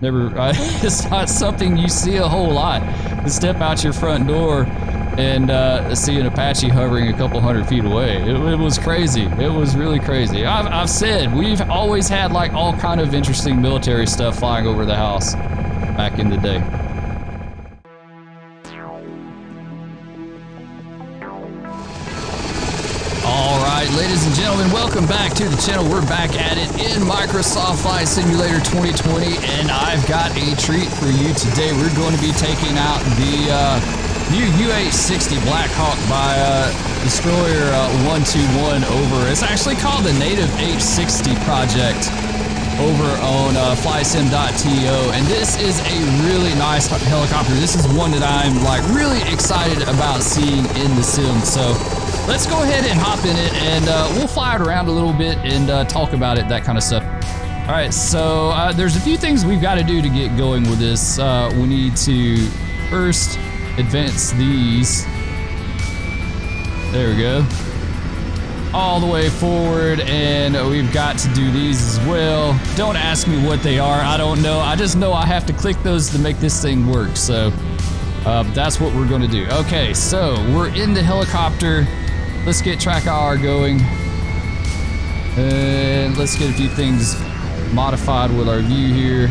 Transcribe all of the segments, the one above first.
Never, it's not something you see a whole lot. To step out your front door and see an Apache hovering a couple 100 feet away. It was crazy. It was really crazy. I've said we've always had like all kind of interesting military stuff flying over the house back in the day. Alright, ladies and gentlemen, welcome back to the channel. We're back at it in Microsoft Flight Simulator 2020, and I've got a treat for you today. We're going to be taking out the new UH-60 Blackhawk by Destroyer 121 over. It's actually called the Native H-60 project over on flysim.to, and this is a really nice helicopter. This is one that I'm like really excited about seeing in the sim. So let's go ahead and hop in it, and we'll fly it around a little bit and talk about it, that kind of stuff. All right, so there's a few things we've got to do to get going with this. We need to first advance these. There we go. All the way forward, and we've got to do these as well. Don't ask me what they are. I don't know. I just know I have to click those to make this thing work. So that's what we're going to do. Okay, so we're in the helicopter. Let's get track IR going, and let's get a few things modified with our view here.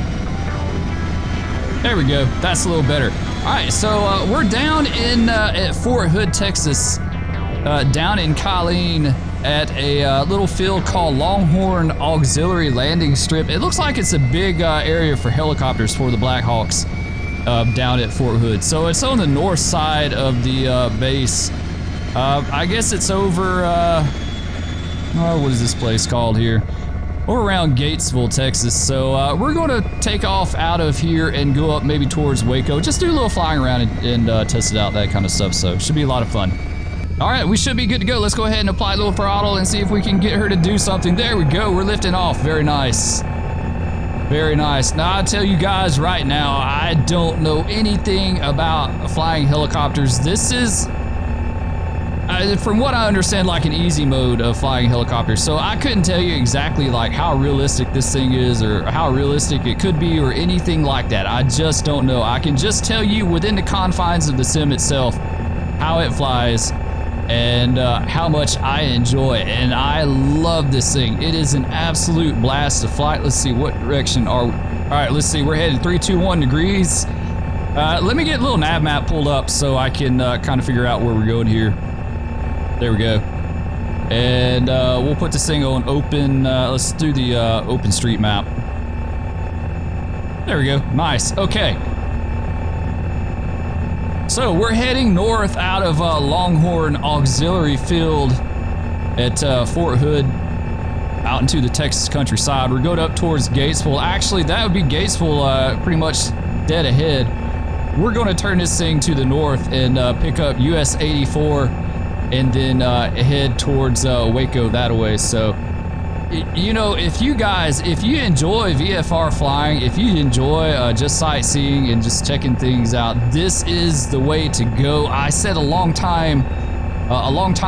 There we go. That's a little better. All right, so we're down in at Fort Hood, Texas, down in Colleen at a little field called Longhorn Auxiliary Landing Strip. It looks like it's a big area for helicopters for the Blackhawks down at Fort Hood. So it's on the north side of the base. I guess it's over, what is this place called here? Or around Gatesville, Texas. So we're going to take off out of here and go up maybe towards Waco. Just do a little flying around and test it out, that kind of stuff. So it should be a lot of fun. All right, we should be good to go. Let's go ahead and apply a little throttle and see if we can get her to do something. There we go. We're lifting off. Very nice. Very nice. Now, I'll tell you guys right now, I don't know anything about flying helicopters. This is, from what I understand, like an easy mode of flying helicopters. So I couldn't tell you exactly like how realistic this thing is or how realistic it could be or anything like that. I just don't know. I can just tell you within the confines of the sim itself how it flies and how much I enjoy it. And I love this thing. It is an absolute blast to fly. Let's see, what direction are we? All right, let's see. We're headed 321 degrees. Let me get a little nav map pulled up so I can kind of figure out where we're going here. There we go. And we'll put this thing on open. Let's do the open street map. There we go. Nice. Okay. So we're heading north out of Longhorn Auxiliary Field at Fort Hood, out into the Texas countryside. We're going up towards Gatesville. Actually, that would be Gatesville pretty much dead ahead. We're going to turn this thing to the north and pick up US 84 and then head towards Waco that way. So, you know, if you enjoy VFR flying, if you enjoy just sightseeing and just checking things out, this is the way to go. I said a long time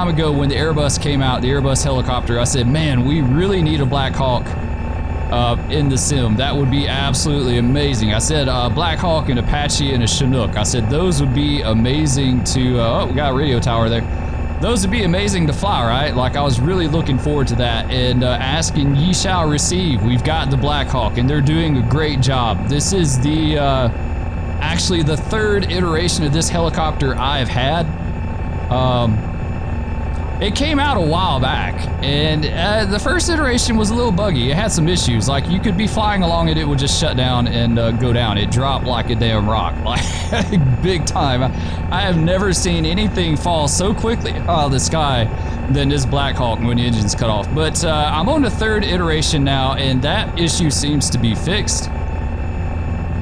ago when the Airbus came out, the Airbus helicopter, I said, man, we really need a Blackhawk in the sim. That would be absolutely amazing. I said Blackhawk and Apache and a Chinook. I said those would be amazing to, oh, we got a radio tower there. Those would be amazing to fly, right? Like, I was really looking forward to that, and asking ye shall receive. We've got the Blackhawk, and they're doing a great job. This is the, actually the third iteration of this helicopter I've had. It came out a while back, and the first iteration was a little buggy. It had some issues. Like, you could be flying along it, it would just shut down and go down. It dropped like a damn rock, like big time. I have never seen anything fall so quickly out of the sky than this Blackhawk when the engine's cut off. But I'm on the third iteration now, and that issue seems to be fixed.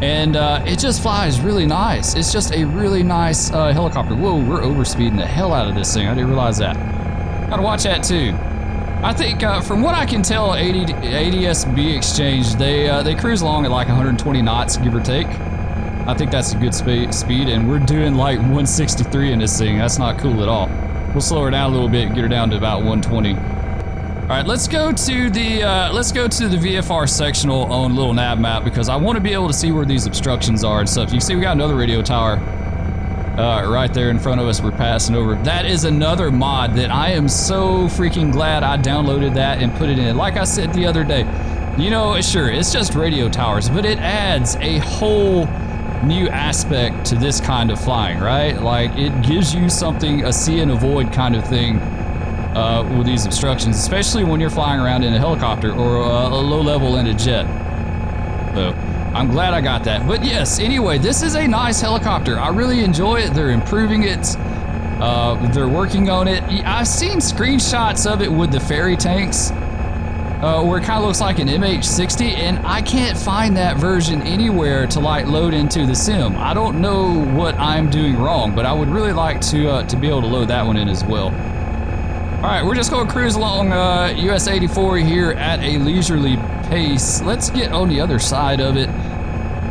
And it just flies really nice. It's just a really nice helicopter. Whoa, we're overspeeding the hell out of this thing. I didn't realize that. Gotta watch that too. I think from what I can tell, ADS-B Exchange, they cruise along at like 120 knots, give or take. I think that's a good speed, and we're doing like 163 in this thing. That's not cool at all. We'll slow her down a little bit and get her down to about 120. All right, let's go to the VFR sectional on little nav map because I want to be able to see where these obstructions are and stuff. You see, we got another radio tower right there in front of us. We're passing over. That is another mod that I am so freaking glad I downloaded that and put it in. Like I said the other day, you know, sure, it's just radio towers, but it adds a whole new aspect to this kind of flying, right? Like, it gives you something, a see and avoid kind of thing with these obstructions, especially when you're flying around in a helicopter or a low level in a jet. So I'm glad I got that. But yes, anyway, this is a nice helicopter. I really enjoy it. They're improving it. They're working on it. I've seen screenshots of it with the ferry tanks where it kind of looks like an MH-60, and I can't find that version anywhere to like load into the sim. I don't know what I'm doing wrong, but I would really like to be able to load that one in as well. All right, we're just going to cruise along US 84 here at a leisurely pace. Let's get on the other side of it.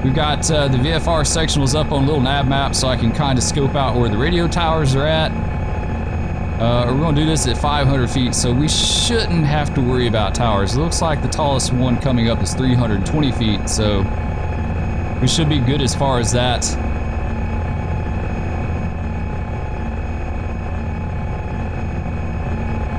We've got the VFR sectionals up on a little nav map so I can kind of scope out where the radio towers are at. We're going to do this at 500 feet, so we shouldn't have to worry about towers. It looks like the tallest one coming up is 320 feet, so we should be good as far as that.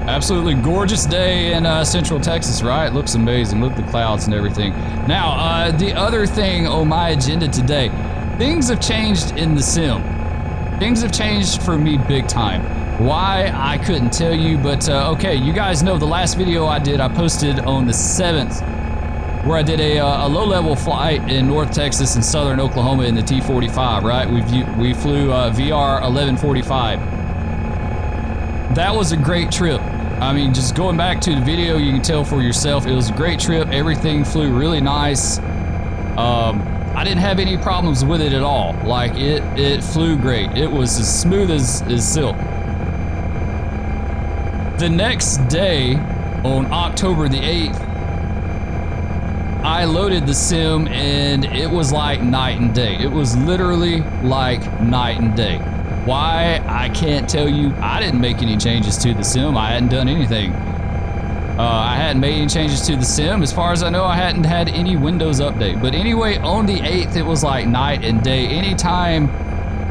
Absolutely gorgeous day in Central Texas, right? Looks amazing. Look at the clouds and everything. Now, the other thing on my agenda today, things have changed in the sim. Things have changed for me big time. Why, I couldn't tell you, but okay, you guys know the last video I did, I posted on the 7th, where I did a low-level flight in North Texas and Southern Oklahoma in the T-45, right? We flew VR 1145. That was a great trip. I mean, just going back to the video, you can tell for yourself, it was a great trip. Everything flew really nice. I didn't have any problems with it at all. Like, it flew great. It was as smooth as silk. The next day, on October the 8th, I loaded the sim and it was like night and day. It was literally like night and day. Why? I can't tell you. I didn't make any changes to the sim. I hadn't done anything. I hadn't made any changes to the sim. As far as I know, I hadn't had any Windows update. But anyway, on the 8th, it was like night and day. Anytime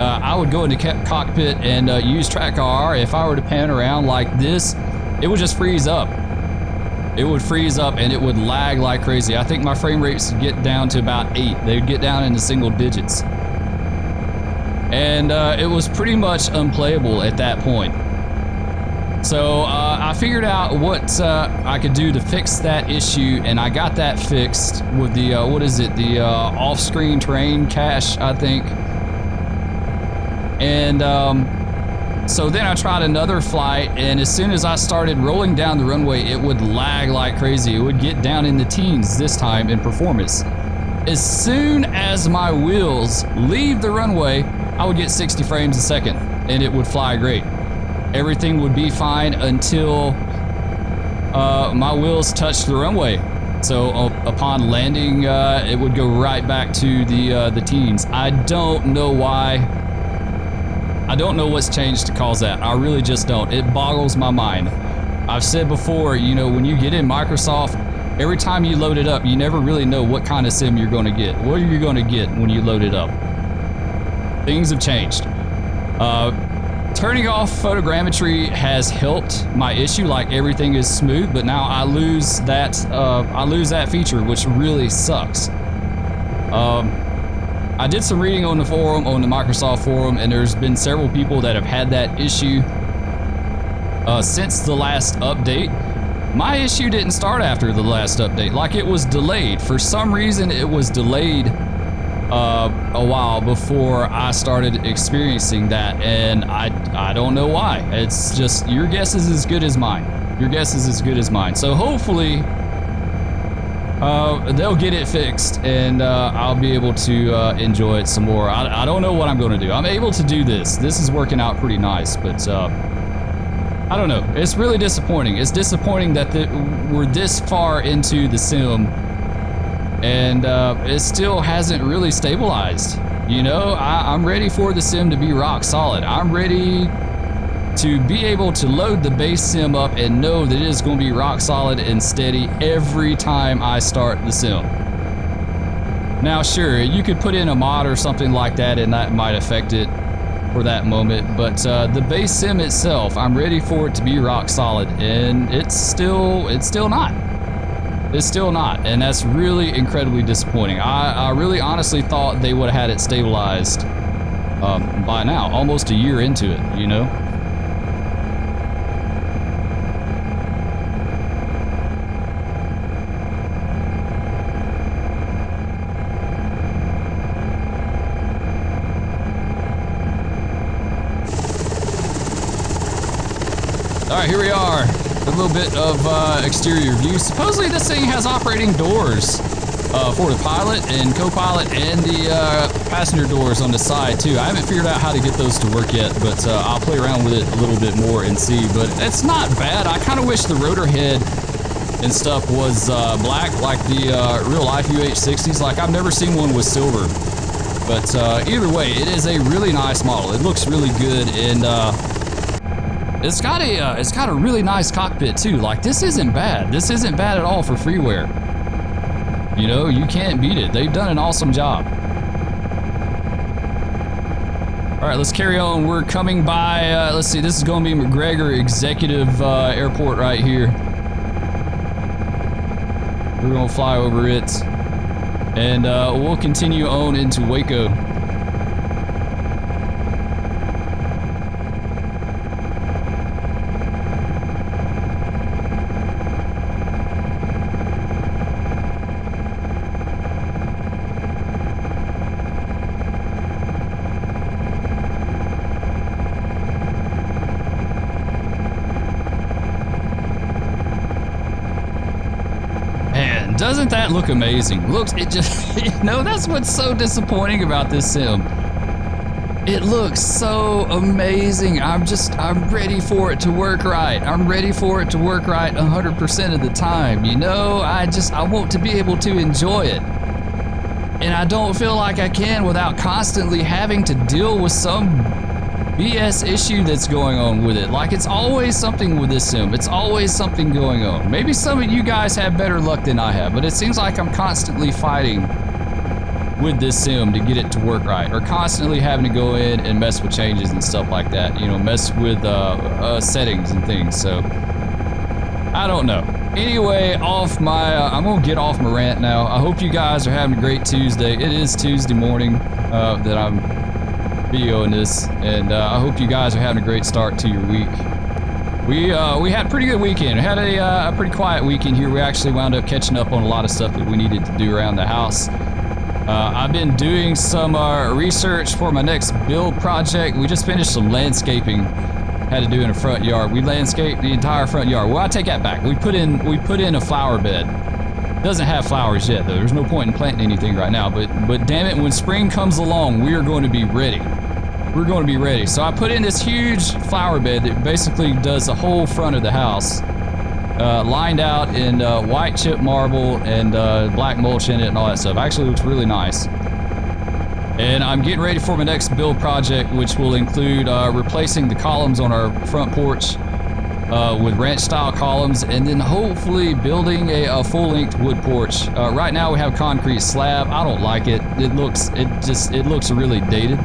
I would go into cockpit and use track R, if I were to pan around like this, it would just freeze up. It would freeze up and it would lag like crazy. I think my frame rates would get down to about 8. They would get down into single digits. And it was pretty much unplayable at that point. So I figured out what I could do to fix that issue, and I got that fixed with the, what is it, the off-screen terrain cache, I think. And so then I tried another flight, and as soon as I started rolling down the runway, it would lag like crazy. It would get down in the teens this time in performance. As soon as my wheels leave the runway, I would get 60 frames a second, and it would fly great. Everything would be fine until my wheels touched the runway. So upon landing, it would go right back to the teens. I don't know why. I don't know what's changed to cause that. I really just don't. It boggles my mind. I've said before, you know, when you get in Microsoft, every time you load it up, you never really know what kind of sim you're going to get. What are you going to get when you load it up? Things have changed. Turning off photogrammetry has helped my issue, like everything is smooth, but now I lose that feature, which really sucks. I did some reading on the forum, on the Microsoft forum, and there's been several people that have had that issue since the last update. My issue didn't start after the last update, like it was delayed. For some reason, it was delayed a while before I started experiencing that, and I don't know why. It's just, your guess is as good as mine. Your guess is as good as mine. So hopefully they'll get it fixed, and I'll be able to enjoy it some more. I don't know what I'm going to do. I'm able to do this. This is working out pretty nice, but I don't know. It's really disappointing. It's disappointing that we're this far into the sim, and it still hasn't really stabilized. You know, I'm ready for the sim to be rock solid. I'm ready to be able to load the base sim up and know that it is going to be rock solid and steady every time I start the sim. Now, sure, you could put in a mod or something like that and that might affect it for that moment, but the base sim itself, I'm ready for it to be rock solid, and it's still not. It's still not, and that's really incredibly disappointing. I really honestly thought they would have had it stabilized by now, almost a year into it, you know? All right, here we are. A little bit of exterior view. Supposedly this thing has operating doors for the pilot and co-pilot and the passenger doors on the side too. I haven't figured out how to get those to work yet, but I'll play around with it a little bit more and see. But it's not bad. I kind of wish the rotor head and stuff was black like the real life UH-60s. Like, I've never seen one with silver. But either way, it is a really nice model. It looks really good, and it's got a really nice cockpit too. Like, this isn't bad. This isn't bad at all for freeware. You know, you can't beat it. They've done an awesome job. All right, let's carry on. We're coming by, let's see, this is going to be McGregor Executive Airport right here. We're going to fly over it, and we'll continue on into Waco. Doesn't that look amazing? Looks, it just, you know, that's what's so disappointing about this sim. It looks so amazing. I'm ready for it to work right. I'm ready for it to work right 100% of the time. You know, I want to be able to enjoy it. And I don't feel like I can without constantly having to deal with some BS issue that's going on with it. Like, it's always something with this sim. It's always something going on. Maybe some of you guys have better luck than I have, but it seems like I'm constantly fighting with this sim to get it to work right, or constantly having to go in and mess with changes and stuff like that. You know, mess with settings and things. So I don't know. Anyway, I'm gonna get off my rant now. I hope you guys are having a great Tuesday. It is Tuesday morning that I'm videoing this, and I hope you guys are having a great start to your week. We had a pretty good weekend. We had a pretty quiet weekend here. We actually wound up catching up on a lot of stuff that we needed to do around the house. I've been doing some research for my next build project. We just finished some landscaping. Had to do in the front yard. We landscaped the entire front yard. Well, I take that back. We put in a flower bed. Doesn't have flowers yet though. There's no point in planting anything right now, but damn it, when spring comes along, we are going to be ready. We're going to be ready. So I put in this huge flower bed that basically does the whole front of the house, lined out in white chip marble and black mulch in it and all that stuff. Actually looks really nice. And I'm getting ready for my next build project, which will include replacing the columns on our front porch with ranch style columns, and then hopefully building a full-length wood porch. Right now we have concrete slab. I don't like it. It looks really dated.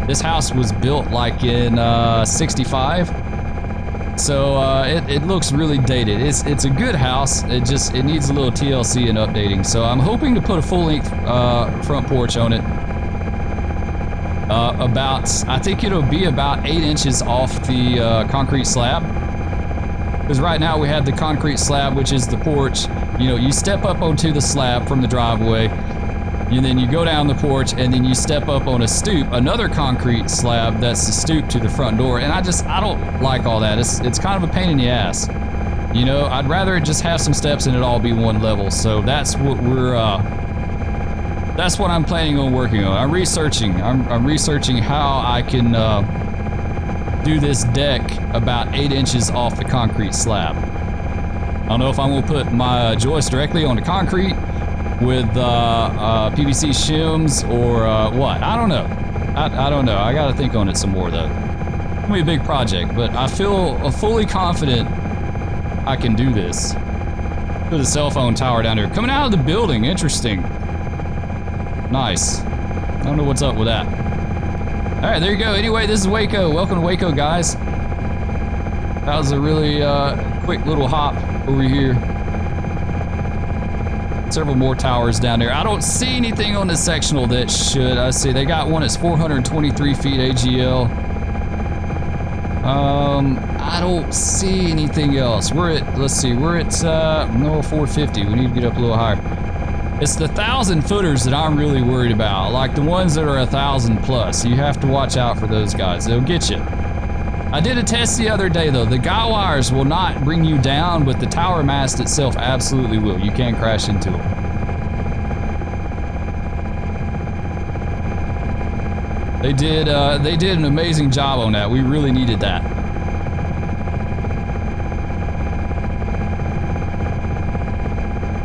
This house was built like in 65, so it looks really dated. It's a good house. It needs a little TLC and updating. So I'm hoping to put a full-length front porch on it. I think it'll be about 8 inches off the concrete slab. Because right now we have the concrete slab, which is the porch. You know, you step up onto the slab from the driveway, and then you go down the porch, and then you step up on a stoop, another concrete slab that's the stoop to the front door. And I don't like all that. It's kind of a pain in the ass. You know, I'd rather just have some steps and it all be one level. So that's what that's what I'm planning on working on. I'm researching how I can do this deck about 8 inches off the concrete slab. I don't know if I'm gonna put my joist directly on the concrete with PVC shims or what. I don't know. I don't know. I gotta think on it some more though. gonna be a big project, but I feel fully confident I can do this. To the cell phone tower down there. Coming out of the building, interesting. Nice. I don't know what's up with that. All right, there you go. Anyway, this is Waco. Welcome to Waco, guys. That was a really quick little hop over here. Several more towers down there. I don't see anything on this sectional that should. I see they got one that's 423 feet AGL. I don't see anything else. We're at, let's see, we're at, no, 450. We need to get up a little higher. It's the 1,000 footers that I'm really worried about. Like the ones that are 1,000 plus. You have to watch out for those guys. They'll get you. I did a test the other day though. The guy wires will not bring you down, but the tower mast itself absolutely will. You can crash into them. They did an amazing job on that. We really needed that.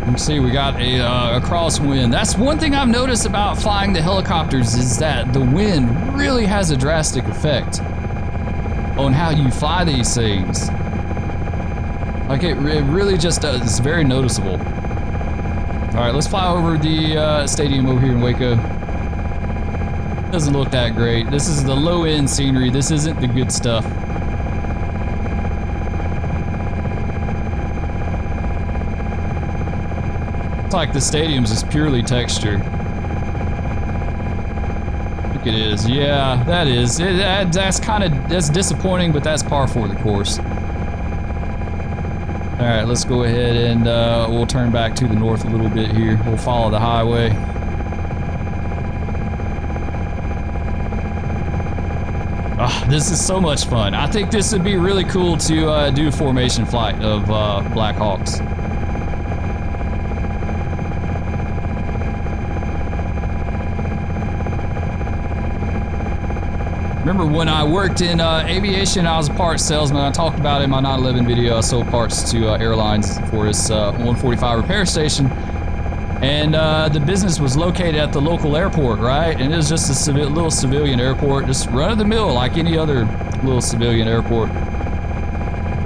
You can see we got a crosswind. That's one thing I've noticed about flying the helicopters is that the wind really has a drastic effect on how you fly these things. Like it really just does. It's very noticeable. All right, let's fly over the stadium over here in Waco. Doesn't look that great. This is the low end scenery. This isn't the good stuff. It's like the stadium's just purely texture. I think it is. Yeah, that is. That's disappointing, but that's par for the course. All right, let's go ahead and we'll turn back to the north a little bit here. We'll follow the highway. Oh, this is so much fun. I think this would be really cool to do a formation flight of Blackhawks. Remember when I worked in aviation, I was a parts salesman. I talked about it in my 9/11 video. I sold parts to airlines for this 145 repair station. And the business was located at the local airport, right? And it was just a little civilian airport, just run-of-the-mill like any other little civilian airport.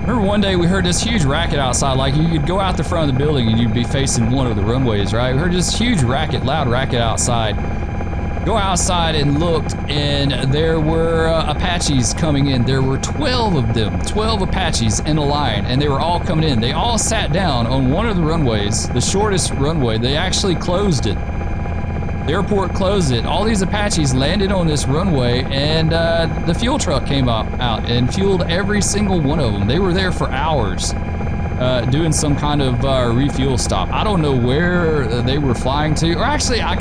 Remember one day we heard this huge racket outside, like you could go out the front of the building and you'd be facing one of the runways, right? We heard this huge racket, loud racket outside. Go outside and looked, and there were Apaches coming in. There were 12 of them, 12 Apaches in a line, and they were all coming in. They all sat down on one of the runways, the shortest runway. They actually closed it. The airport closed it. All these Apaches landed on this runway, and the fuel truck came out and fueled every single one of them. They were there for hours doing some kind of refuel stop. I don't know where they were flying to, or actually, I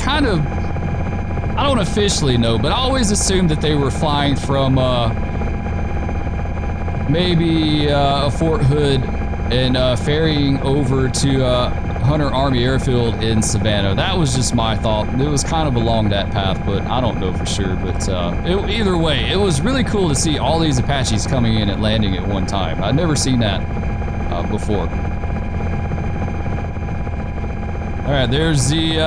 don't officially know, but I always assumed that they were flying from maybe Fort Hood and ferrying over to Hunter Army Airfield in Savannah. That was just my thought. It was kind of along that path, but I don't know for sure. But either way, it was really cool to see all these Apaches coming in and landing at one time. I'd never seen that before. All right, there's the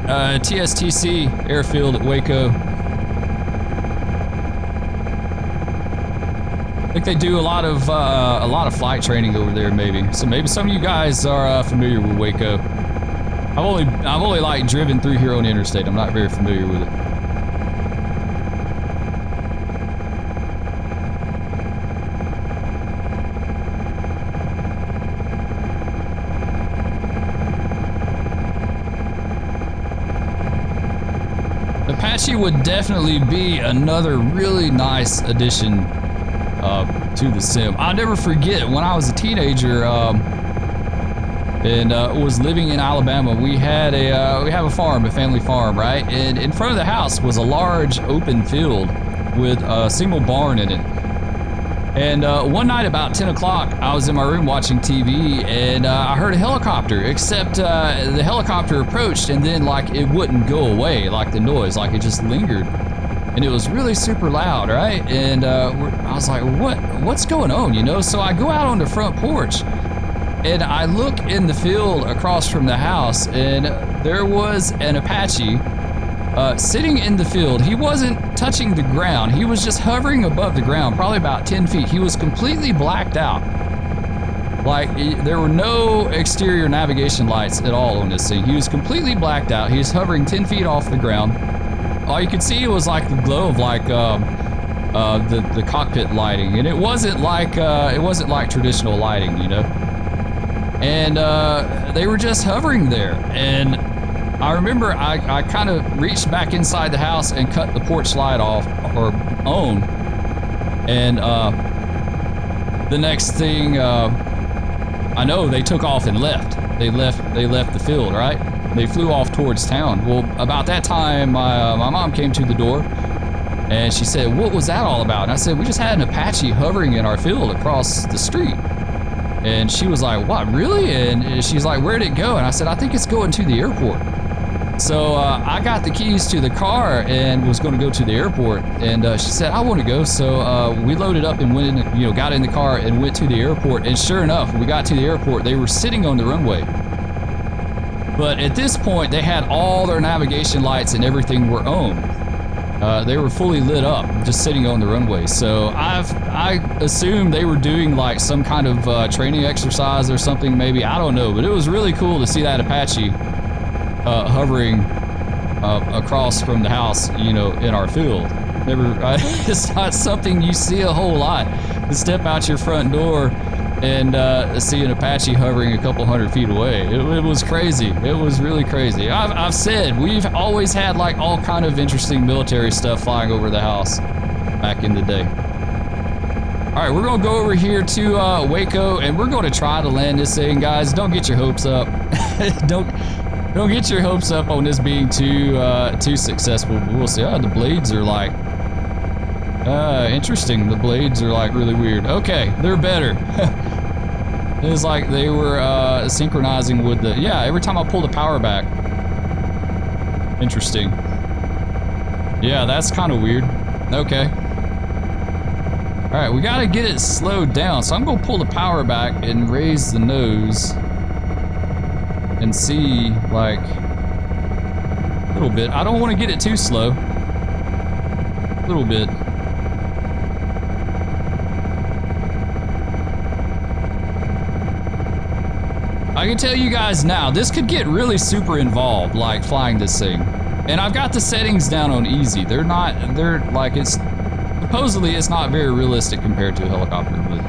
TSTC airfield at Waco. I think they do a lot of flight training over there, maybe. So maybe some of you guys are familiar with Waco. I've only like driven through here on the interstate. I'm not very familiar with it. Apache would definitely be another really nice addition to the sim. I'll never forget when I was a teenager and was living in Alabama. We have a farm, a family farm, right? And in front of the house was a large open field with a single barn in it. And one night about 10 o'clock, I was in my room watching TV, and I heard a helicopter, except the helicopter approached, and then like it wouldn't go away, like the noise, like it just lingered. And it was really super loud, right? And I was like, what's going on, you know? So I go out on the front porch, and I look in the field across from the house, and there was an Apache sitting in the field. He wasn't touching the ground. He was just hovering above the ground, probably about 10 feet. He was completely blacked out. Like, there were no exterior navigation lights at all on this thing. He was completely blacked out. He was hovering 10 feet off the ground. All you could see was like the glow of like the cockpit lighting, and it wasn't like traditional lighting, you know. And they were just hovering there. And I remember I kind of reached back inside the house and cut the porch light off or on. And the next thing I know, they took off and left. They left the field, right? They flew off towards town. Well, about that time, my mom came to the door, and she said, "What was that all about?" And I said, "We just had an Apache hovering in our field across the street." And she was like, "What, really?" And she's like, "Where'd it go?" And I said, "I think it's going to the airport." So I got the keys to the car and was going to go to the airport. And she said, "I want to go." So we loaded up and went in, you know, got in the car and went to the airport. And sure enough, when we got to the airport, they were sitting on the runway. But at this point, they had all their navigation lights and everything were on. They were fully lit up, just sitting on the runway. So I assumed they were doing like some kind of training exercise or something, maybe. I don't know. But it was really cool to see that Apache hovering across from the house, you know, in our field. It's not something you see a whole lot. To step out your front door and see an Apache hovering a couple hundred feet away. It was crazy. It was really crazy. I've said we've always had like all kind of interesting military stuff flying over the house back in the day. All right, we're gonna go over here to Waco, and we're gonna try to land this thing, guys. Don't get your hopes up. Don't get your hopes up on this being too successful. We'll see. The blades are like interesting. The blades are like really weird. Okay, they're better. It's like they were synchronizing with the, yeah, every time I pull the power back. Interesting. Yeah, that's kind of weird. Okay. All right, we gotta get it slowed down. So I'm gonna pull the power back and raise the nose and see, like, a little bit. I don't want to get it too slow. A little bit. I can tell you guys now, this could get really super involved, like flying this thing. And I've got the settings down on easy. They're like, it's, supposedly it's not very realistic compared to a helicopter, but.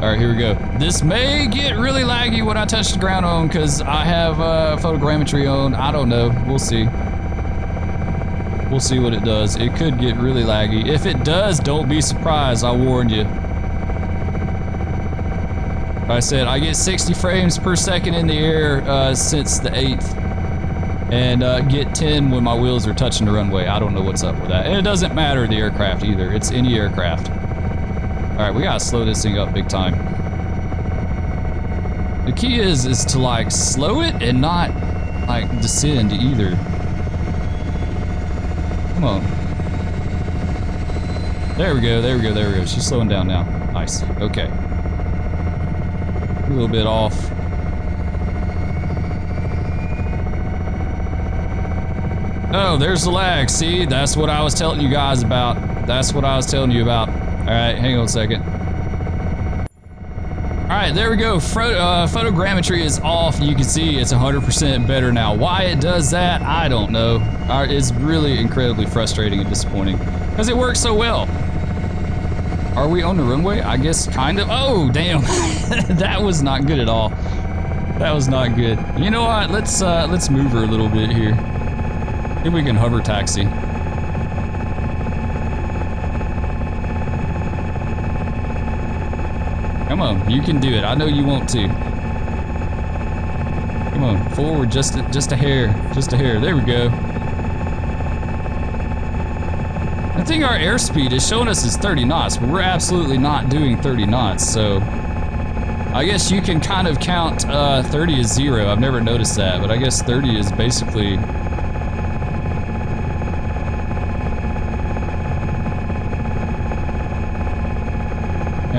All right, here we go. This may get really laggy when I touch the ground on because I have photogrammetry on. I don't know. We'll see. We'll see what it does. It could get really laggy. If it does, don't be surprised. I warned you. I said I get 60 frames per second in the air since the 8th. And get 10 when my wheels are touching the runway. I don't know what's up with that. And it doesn't matter the aircraft either. It's any aircraft. All right, we gotta slow this thing up big time. The key is to like slow it and not like descend either. Come on. There we go, there we go, there we go. She's slowing down now. Nice, okay. A little bit off. Oh, there's the lag. See, that's what I was telling you guys about. That's what I was telling you about. All right, hang on a second. All right, there we go. Photogrammetry is off. You can see it's 100% better now. Why it does that, I don't know. It's really incredibly frustrating and disappointing because it works so well. Are we on the runway? I guess kind of. Oh, damn. That was not good at all. That was not good. You know what? Let's move her a little bit here. Maybe we can hover taxi. Come on, you can do it. I know you want to. Come on, forward just a hair, just a hair. There we go. I think our airspeed is showing us is 30 knots, but we're absolutely not doing 30 knots. So I guess you can kind of count 30 as 0. I've never noticed that, but I guess 30 is basically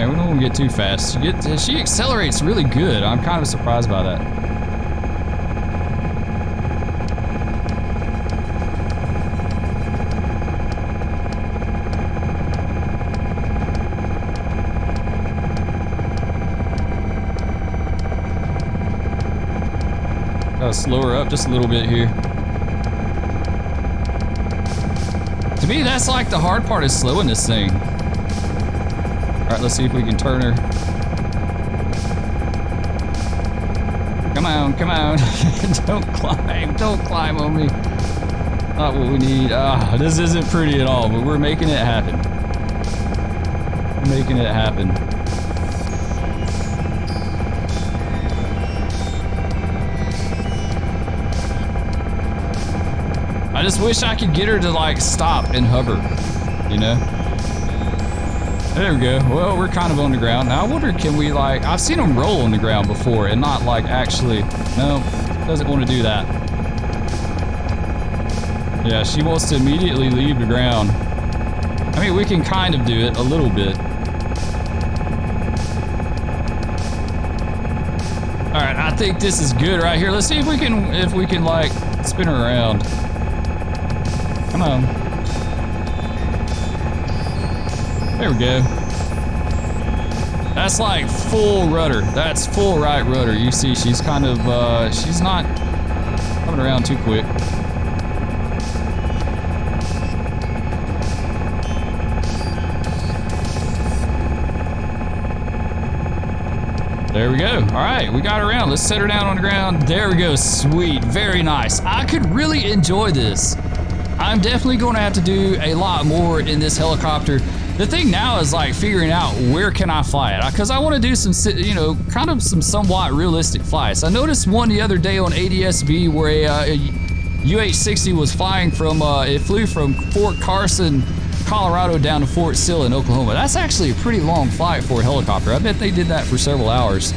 Man, we don't want to get too fast. She accelerates really good. I'm kind of surprised by that. Gotta slow her up just a little bit here. To me, that's like the hard part, is slowing this thing. All right, let's see if we can turn her. Come on, come on. Don't climb on me. Not what we need. This isn't pretty at all, but we're making it happen. We're making it happen. I just wish I could get her to like stop and hover, you know? There we go. Well, we're kind of on the ground. Now I wonder, can we like, I've seen them roll on the ground before and not like actually, no, doesn't want to do that. Yeah, she wants to immediately leave the ground. I mean, we can kind of do it a little bit. All right, I think this is good right here. Let's see if we can like spin her around. Come on. There we go. That's like full rudder. That's full right rudder. You see, she's kind of, she's not coming around too quick. There we go. All right, we got her around. Let's set her down on the ground. There we go. Sweet. Very nice. I could really enjoy this. I'm definitely going to have to do a lot more in this helicopter. The thing now is like figuring out where can I fly it, because I want to do some, you know, kind of some somewhat realistic flights. I noticed one the other day on ADSB where a UH-60 was flying from, it flew from Fort Carson, Colorado down to Fort Sill in Oklahoma. That's actually a pretty long flight for a helicopter. I bet they did that for several hours.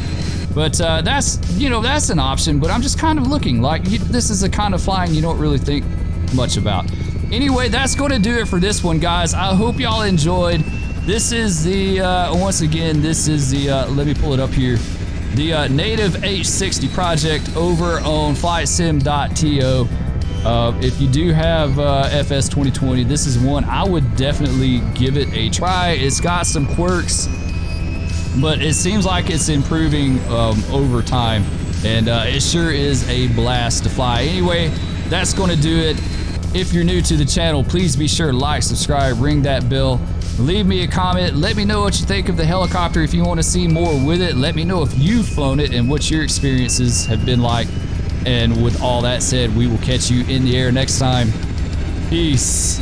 But that's, you know, that's an option, but I'm just kind of looking like this is the kind of flying you don't really think much about. Anyway, that's going to do it for this one, guys. I hope y'all enjoyed. This is the, once again, this is the, let me pull it up here, the native H60 project over on flightsim.to. If you do have FS2020, this is one I would definitely give it a try. It's got some quirks, but it seems like it's improving over time, and it sure is a blast to fly. Anyway, that's going to do it. If you're new to the channel, please be sure to like, subscribe, ring that bell, leave me a comment, let me know what you think of the helicopter. If you want to see more with it, let me know if you've flown it and what your experiences have been like. And with all that said, we will catch you in the air next time. Peace.